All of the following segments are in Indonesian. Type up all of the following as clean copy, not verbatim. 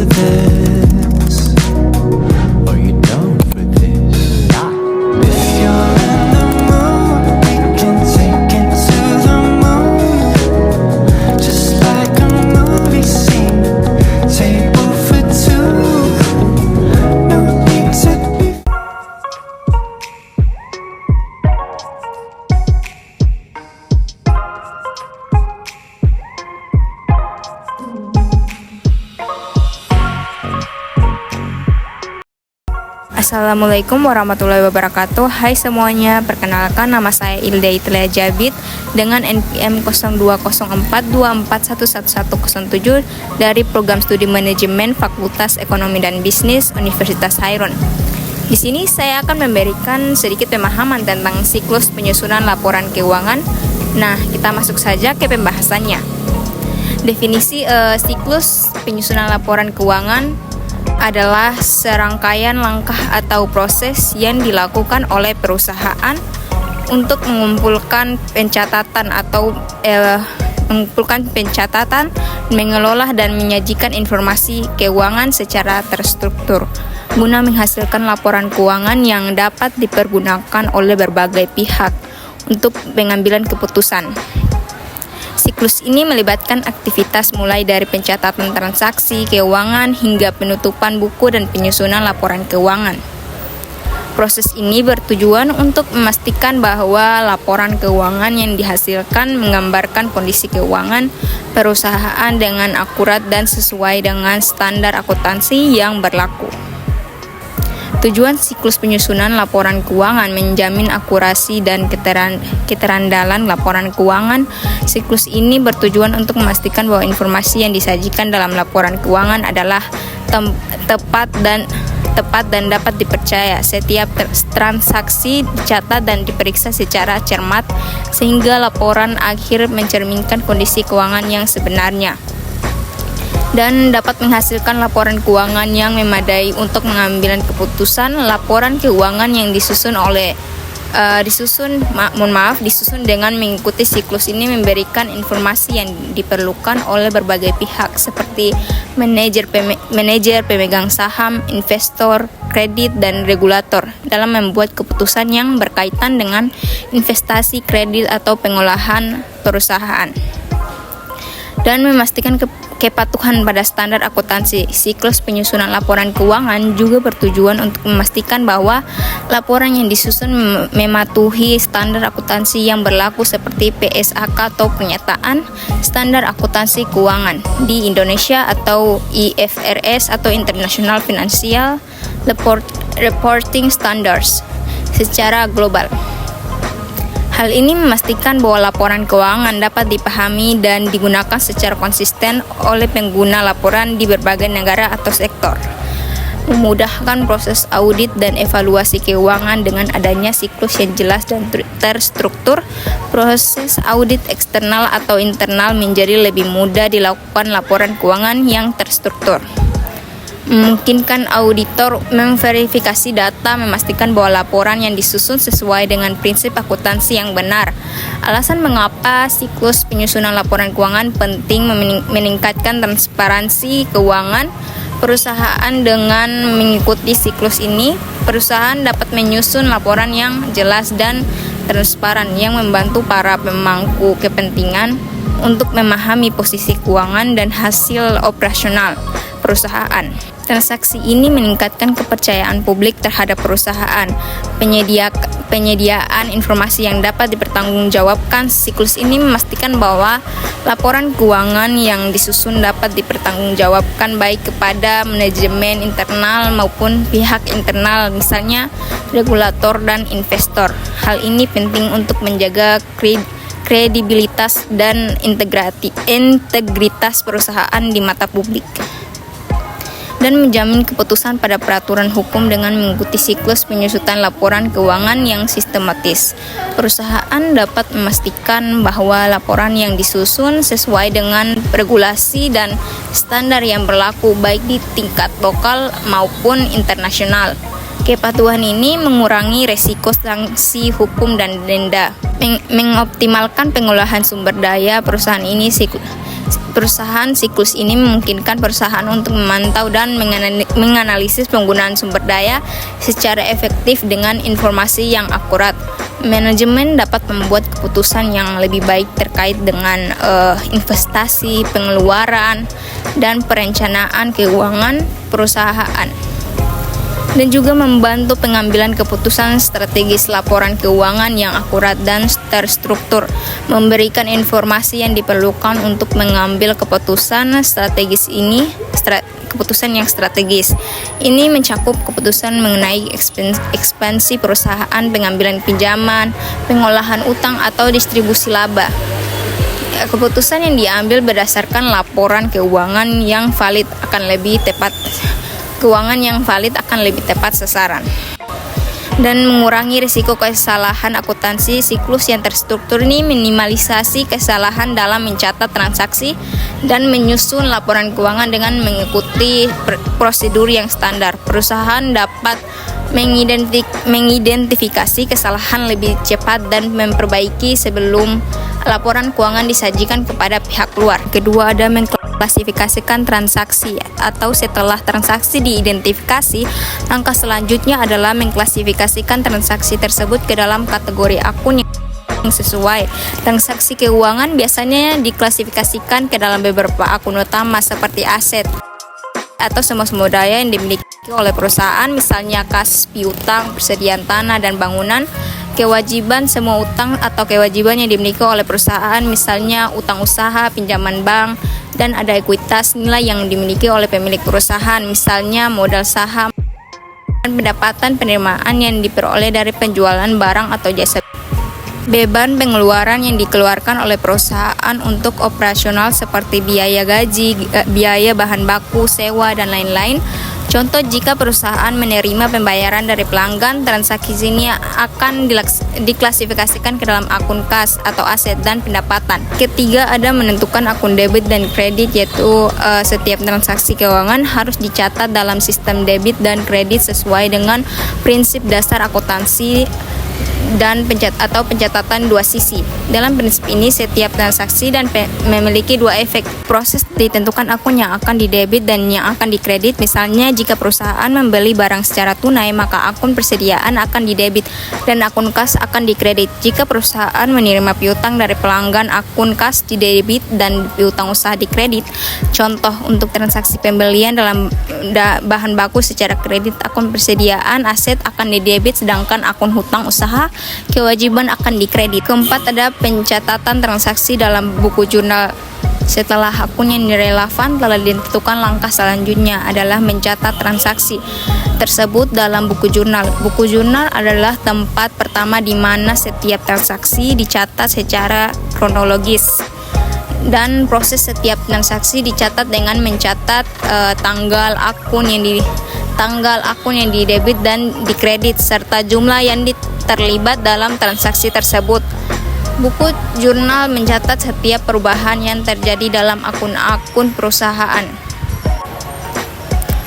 for this? Are you down for this? If you're in the mood, we can take it to the moon. Just like a movie scene, table for two. No need to be. Assalamualaikum warahmatullahi wabarakatuh. Hai semuanya, perkenalkan nama saya Ilda Itlia Jabit dengan NPM 020424111107 dari Program Studi Manajemen Fakultas Ekonomi dan Bisnis Universitas Hairun. Di sini saya akan memberikan sedikit pemahaman tentang siklus penyusunan laporan keuangan. Nah, kita masuk saja ke pembahasannya. Definisi siklus penyusunan laporan keuangan adalah serangkaian langkah atau proses yang dilakukan oleh perusahaan untuk mengumpulkan pencatatan, mengelola dan menyajikan informasi keuangan secara terstruktur guna menghasilkan laporan keuangan yang dapat dipergunakan oleh berbagai pihak untuk pengambilan keputusan. Siklus ini melibatkan aktivitas mulai dari pencatatan transaksi keuangan hingga penutupan buku dan penyusunan laporan keuangan. Proses ini bertujuan untuk memastikan bahwa laporan keuangan yang dihasilkan menggambarkan kondisi keuangan perusahaan dengan akurat dan sesuai dengan standar akuntansi yang berlaku. Tujuan siklus penyusunan laporan keuangan menjamin akurasi dan keterandalan laporan keuangan. Siklus ini bertujuan untuk memastikan bahwa informasi yang disajikan dalam laporan keuangan adalah tepat dan dapat dipercaya. Setiap transaksi dicatat dan diperiksa secara cermat sehingga laporan akhir mencerminkan kondisi keuangan yang sebenarnya dan dapat menghasilkan laporan keuangan yang memadai untuk pengambilan keputusan. Laporan keuangan yang disusun dengan mengikuti siklus ini memberikan informasi yang diperlukan oleh berbagai pihak seperti manajer pemegang saham, investor, kredit, dan regulator dalam membuat keputusan yang berkaitan dengan investasi, kredit, atau pengolahan perusahaan dan memastikan kepatuhan pada standar akuntansi. Siklus penyusunan laporan keuangan juga bertujuan untuk memastikan bahwa laporan yang disusun mematuhi standar akuntansi yang berlaku seperti PSAK atau Pernyataan Standar Akuntansi Keuangan di Indonesia atau IFRS atau International Financial Reporting Standards secara global. Hal ini memastikan bahwa laporan keuangan dapat dipahami dan digunakan secara konsisten oleh pengguna laporan di berbagai negara atau sektor, memudahkan proses audit dan evaluasi keuangan. Dengan adanya siklus yang jelas dan terstruktur, proses audit eksternal atau internal menjadi lebih mudah dilakukan. Laporan keuangan yang terstruktur memungkinkan auditor memverifikasi data, memastikan bahwa laporan yang disusun sesuai dengan prinsip akuntansi yang benar. Alasan mengapa siklus penyusunan laporan keuangan penting: meningkatkan transparansi keuangan perusahaan. Dengan mengikuti siklus ini, perusahaan dapat menyusun laporan yang jelas dan transparan yang membantu para pemangku kepentingan untuk memahami posisi keuangan dan hasil operasional perusahaan. Transaksi ini meningkatkan kepercayaan publik terhadap perusahaan. Penyediaan informasi yang dapat dipertanggungjawabkan. Siklus ini memastikan bahwa laporan keuangan yang disusun dapat dipertanggungjawabkan baik kepada manajemen internal maupun pihak internal, misalnya regulator dan investor. Hal ini penting untuk menjaga kredibilitas dan integritas perusahaan di mata publik dan menjamin keputusan pada peraturan hukum. Dengan mengikuti siklus penyusunan laporan keuangan yang sistematis, perusahaan dapat memastikan bahwa laporan yang disusun sesuai dengan regulasi dan standar yang berlaku baik di tingkat lokal maupun internasional. Kepatuhan ini mengurangi resiko sanksi hukum dan denda, mengoptimalkan pengolahan sumber daya perusahaan ini. Perusahaan siklus ini memungkinkan perusahaan untuk memantau dan menganalisis penggunaan sumber daya secara efektif dengan informasi yang akurat. Manajemen dapat membuat keputusan yang lebih baik terkait dengan investasi, pengeluaran, dan perencanaan keuangan perusahaan. Dan juga membantu pengambilan keputusan strategis, laporan keuangan yang akurat dan terstruktur, memberikan informasi yang diperlukan untuk mengambil keputusan yang strategis. Ini mencakup keputusan mengenai ekspansi perusahaan, pengambilan pinjaman, pengolahan utang atau distribusi laba. Keputusan yang diambil berdasarkan laporan keuangan yang valid akan lebih tepat sasaran dan mengurangi risiko kesalahan. Akuntansi siklus yang terstruktur ini minimalisasi kesalahan dalam mencatat transaksi dan menyusun laporan keuangan dengan mengikuti prosedur yang standar. Perusahaan dapat mengidentifikasi kesalahan lebih cepat dan memperbaiki sebelum laporan keuangan disajikan kepada pihak luar. Kedua, ada mengklasifikasikan transaksi atau setelah transaksi diidentifikasi, langkah selanjutnya adalah mengklasifikasikan transaksi tersebut ke dalam kategori akun yang sesuai. Transaksi keuangan biasanya diklasifikasikan ke dalam beberapa akun utama seperti aset atau semua sumber daya yang dimiliki oleh perusahaan, misalnya kas piutang, persediaan tanah dan bangunan. Kewajiban semua utang atau kewajiban yang dimiliki oleh perusahaan, misalnya utang usaha, pinjaman bank, dan ada ekuitas nilai yang dimiliki oleh pemilik perusahaan, misalnya modal saham, dan pendapatan penerimaan yang diperoleh dari penjualan barang atau jasa. Beban pengeluaran yang dikeluarkan oleh perusahaan untuk operasional seperti biaya gaji, biaya bahan baku, sewa, dan lain-lain. Contoh, jika perusahaan menerima pembayaran dari pelanggan, transaksi ini akan diklasifikasikan ke dalam akun kas atau aset dan pendapatan. Ketiga, ada menentukan akun debit dan kredit, yaitu setiap transaksi keuangan harus dicatat dalam sistem debit dan kredit sesuai dengan prinsip dasar akuntansi dan pencatatan dua sisi. Dalam prinsip ini, setiap transaksi memiliki dua efek. Proses ditentukan akun yang akan didebit dan yang akan dikredit. Misalnya, jika perusahaan membeli barang secara tunai, maka akun persediaan akan didebit dan akun kas akan dikredit. Jika perusahaan menerima piutang dari pelanggan, akun kas didebit dan piutang usaha dikredit. Contoh, untuk transaksi pembelian dalam bahan baku secara kredit, akun persediaan aset akan didebit, sedangkan akun hutang usaha kewajiban akan dikredit. Keempat, ada pencatatan transaksi dalam buku jurnal. Setelah akun yang relevan telah ditentukan, langkah selanjutnya adalah mencatat transaksi tersebut dalam buku jurnal. Buku jurnal adalah tempat pertama di mana setiap transaksi dicatat secara kronologis. Dan proses setiap transaksi dicatat dengan mencatat tanggal akun yang didebit dan dikredit serta jumlah yang terlibat dalam transaksi tersebut. Buku jurnal mencatat setiap perubahan yang terjadi dalam akun-akun perusahaan.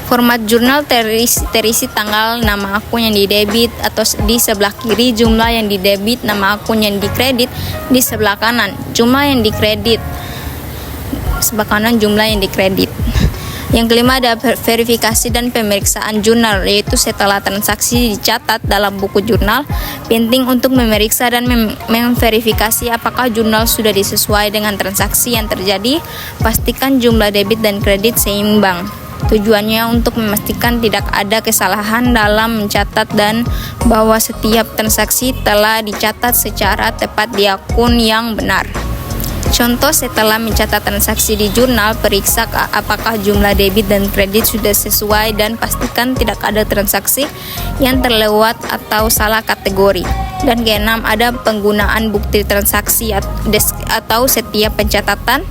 Format jurnal terisi tanggal, nama akun yang didebit atau di sebelah kiri, jumlah yang didebit, nama akun yang dikredit di sebelah kanan, jumlah yang dikredit. Yang kelima, ada verifikasi dan pemeriksaan jurnal, yaitu setelah transaksi dicatat dalam buku jurnal, penting untuk memeriksa dan memverifikasi apakah jurnal sudah disesuai dengan transaksi yang terjadi. Pastikan jumlah debit dan kredit seimbang. Tujuannya untuk memastikan tidak ada kesalahan dalam mencatat dan bahwa setiap transaksi telah dicatat secara tepat di akun yang benar. Contoh, setelah mencatat transaksi di jurnal, periksa apakah jumlah debit dan kredit sudah sesuai dan pastikan tidak ada transaksi yang terlewat atau salah kategori. Dan keenam, ada penggunaan bukti transaksi atau setiap pencatatan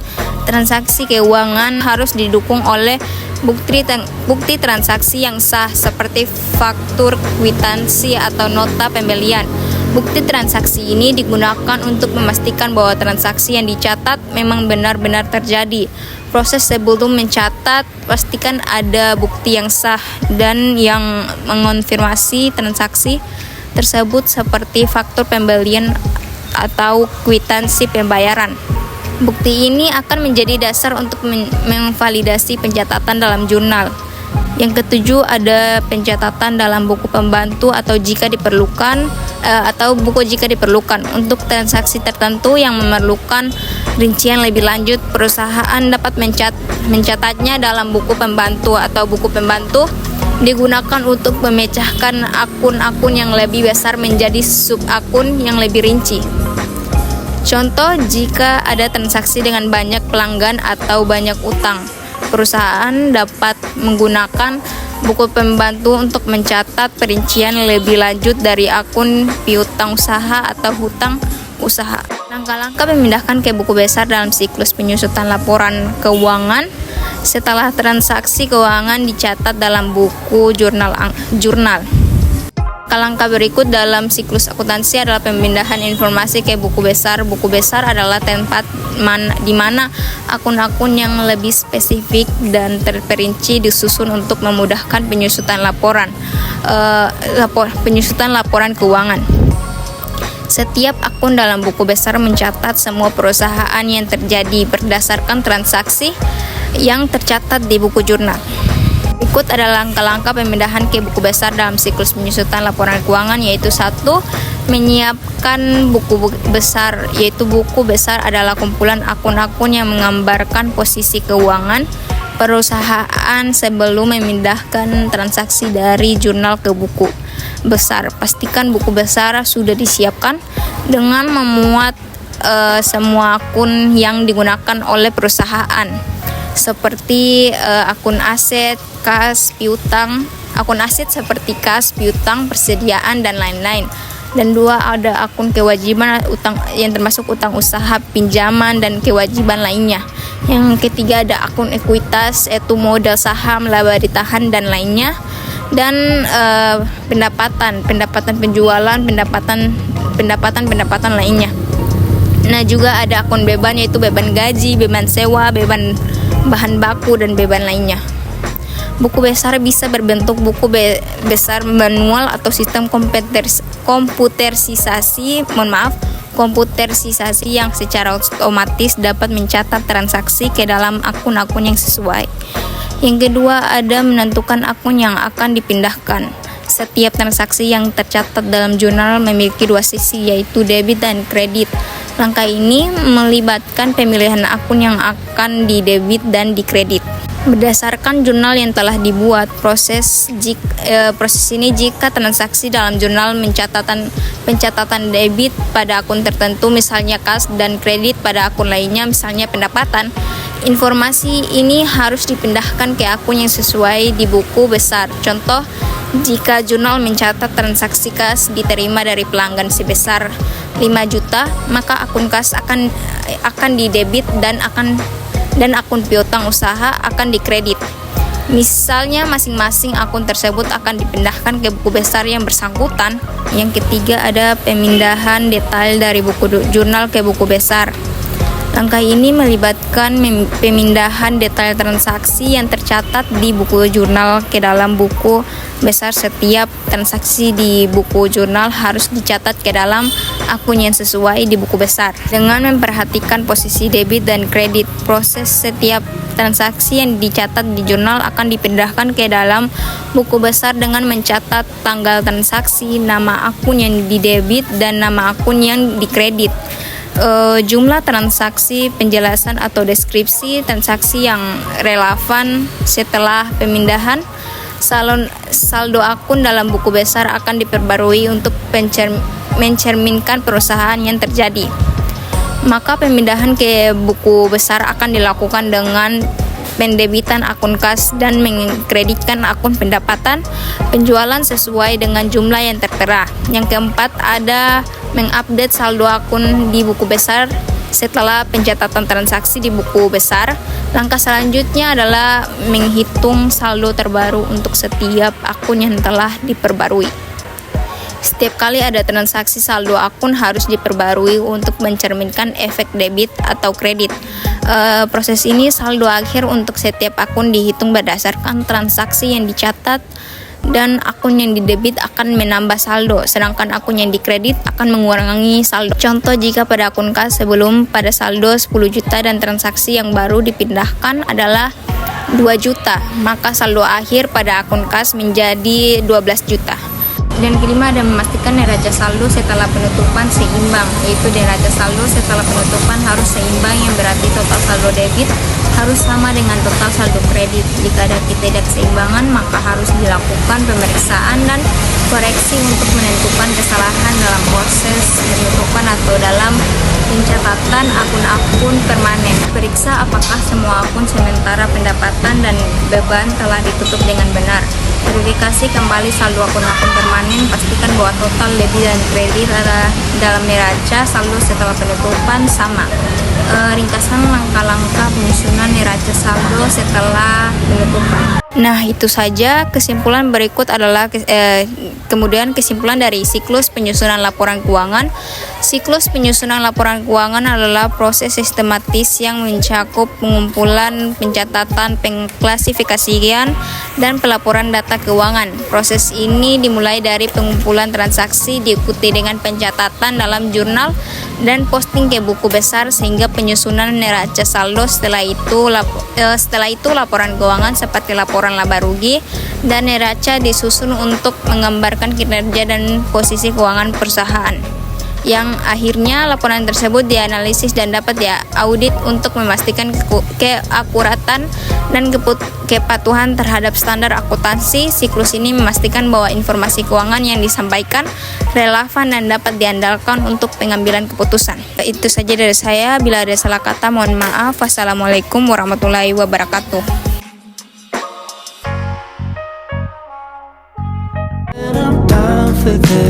transaksi keuangan harus didukung oleh bukti transaksi yang sah seperti faktur, kwitansi, atau nota pembelian. Bukti transaksi ini digunakan untuk memastikan bahwa transaksi yang dicatat memang benar-benar terjadi. Proses sebelum mencatat, pastikan ada bukti yang sah dan yang mengonfirmasi transaksi tersebut seperti faktur pembelian atau kwitansi pembayaran. Bukti ini akan menjadi dasar untuk memvalidasi pencatatan dalam jurnal. Yang ketujuh, ada pencatatan dalam buku pembantu atau jika diperlukan untuk transaksi tertentu yang memerlukan rincian lebih lanjut, perusahaan dapat mencatatnya dalam buku pembantu atau buku pembantu digunakan untuk memecahkan akun-akun yang lebih besar menjadi sub-akun yang lebih rinci. Contoh, jika ada transaksi dengan banyak pelanggan atau banyak utang, perusahaan dapat menggunakan buku pembantu untuk mencatat perincian lebih lanjut dari akun piutang usaha atau hutang usaha. Langkah-langkah memindahkan ke buku besar dalam siklus penyusutan laporan keuangan setelah transaksi keuangan dicatat dalam buku jurnal. Langkah berikut dalam siklus akuntansi adalah pemindahan informasi ke buku besar. Buku besar adalah tempat di mana akun-akun yang lebih spesifik dan terperinci disusun untuk memudahkan penyusutan laporan keuangan. Setiap akun dalam buku besar mencatat semua perusahaan yang terjadi berdasarkan transaksi yang tercatat di buku jurnal. Berikut adalah langkah-langkah pemindahan ke buku besar dalam siklus penyusutan laporan keuangan, yaitu 1. Menyiapkan buku besar, yaitu buku besar adalah kumpulan akun-akun yang menggambarkan posisi keuangan perusahaan sebelum memindahkan transaksi dari jurnal ke buku besar. Pastikan buku besar sudah disiapkan dengan memuat semua akun yang digunakan oleh perusahaan, seperti akun aset, kas, piutang, akun aset seperti kas, piutang, persediaan, dan lain-lain. Dan 2, ada akun kewajiban utang yang termasuk utang usaha, pinjaman, dan kewajiban lainnya. Yang ketiga, ada akun ekuitas, yaitu modal saham, laba ditahan, dan lainnya. Dan pendapatan penjualan, pendapatan lainnya. Nah, juga ada akun beban, yaitu beban gaji, beban sewa, beban bahan baku, dan beban lainnya. Buku besar bisa berbentuk buku besar manual atau sistem komputerisasi yang secara otomatis dapat mencatat transaksi ke dalam akun-akun yang sesuai. Yang kedua, ada menentukan akun yang akan dipindahkan. Setiap transaksi yang tercatat dalam jurnal memiliki 2 sisi, yaitu debit dan kredit. Langkah ini melibatkan pemilihan akun yang akan didebit dan dikredit. Berdasarkan jurnal yang telah dibuat, proses ini jika transaksi dalam jurnal pencatatan debit pada akun tertentu, misalnya kas, dan kredit pada akun lainnya, misalnya pendapatan, informasi ini harus dipindahkan ke akun yang sesuai di buku besar. Contoh, jika jurnal mencatat transaksi kas diterima dari pelanggan sebesar 5 juta, maka akun kas akan didebit dan akun piutang usaha akan dikredit. Misalnya, masing-masing akun tersebut akan dipindahkan ke buku besar yang bersangkutan. Yang ketiga, ada pemindahan detail dari buku jurnal ke buku besar. Langkah ini melibatkan pemindahan detail transaksi yang tercatat di buku jurnal ke dalam buku besar. Setiap transaksi di buku jurnal harus dicatat ke dalam akun yang sesuai di buku besar. Dengan memperhatikan posisi debit dan kredit, proses setiap transaksi yang dicatat di jurnal akan dipindahkan ke dalam buku besar dengan mencatat tanggal transaksi, nama akun yang didebit, dan nama akun yang dikredit. Jumlah transaksi, penjelasan atau deskripsi transaksi yang relevan setelah pemindahan. Saldo akun dalam buku besar akan diperbarui untuk mencerminkan perusahaan yang terjadi. Maka pemindahan ke buku besar akan dilakukan dengan pendebitan akun kas dan mengkreditkan akun pendapatan penjualan sesuai dengan jumlah yang tertera. Yang keempat, ada mengupdate saldo akun di buku besar setelah pencatatan transaksi di buku besar. Langkah selanjutnya adalah menghitung saldo terbaru untuk setiap akun yang telah diperbarui. Setiap kali ada transaksi, saldo akun harus diperbarui untuk mencerminkan efek debit atau kredit. Proses ini saldo akhir untuk setiap akun dihitung berdasarkan transaksi yang dicatat dan akun yang didebit akan menambah saldo, sedangkan akun yang dikredit akan mengurangi saldo. Contoh, jika pada akun kas sebelum pada saldo 10 juta dan transaksi yang baru dipindahkan adalah 2 juta, maka saldo akhir pada akun kas menjadi 12 juta. Dan kelima, ada memastikan neraca saldo setelah penutupan seimbang, yaitu neraca saldo setelah penutupan harus seimbang, yang berarti total saldo debit harus sama dengan total saldo kredit. Jika ada ketidakseimbangan, maka harus dilakukan pemeriksaan dan koreksi untuk menentukan kesalahan dalam proses penutupan atau dalam pencatatan akun-akun permanen. Periksa apakah semua akun sementara pendapatan dan beban telah ditutup dengan benar. Verifikasi kembali saldo akun-akun permanen, pastikan bahwa total debit dan kredit dalam neraca saldo setelah penutupan sama. Ringkasan langkah-langkah penyusunan neraca saldo setelah penutupan. Nah, itu saja. Kesimpulan berikut adalah kemudian kesimpulan dari siklus penyusunan laporan keuangan. Siklus penyusunan laporan keuangan adalah proses sistematis yang mencakup pengumpulan, pencatatan, pengklasifikasian, dan pelaporan data keuangan. Proses ini dimulai dari pengumpulan transaksi, diikuti dengan pencatatan dalam jurnal dan posting ke buku besar, sehingga penyusunan neraca saldo. Setelah itu laporan keuangan seperti laporan laba rugi dan neraca disusun untuk menggambarkan kinerja dan posisi keuangan perusahaan. Yang akhirnya laporan tersebut dianalisis dan dapat diaudit untuk memastikan keakuratan dan kepatuhan terhadap standar akuntansi. Siklus ini memastikan bahwa informasi keuangan yang disampaikan relevan dan dapat diandalkan untuk pengambilan keputusan. Itu saja dari saya. Bila ada salah kata, mohon maaf. Wassalamualaikum warahmatullahi wabarakatuh. And I'm down for this.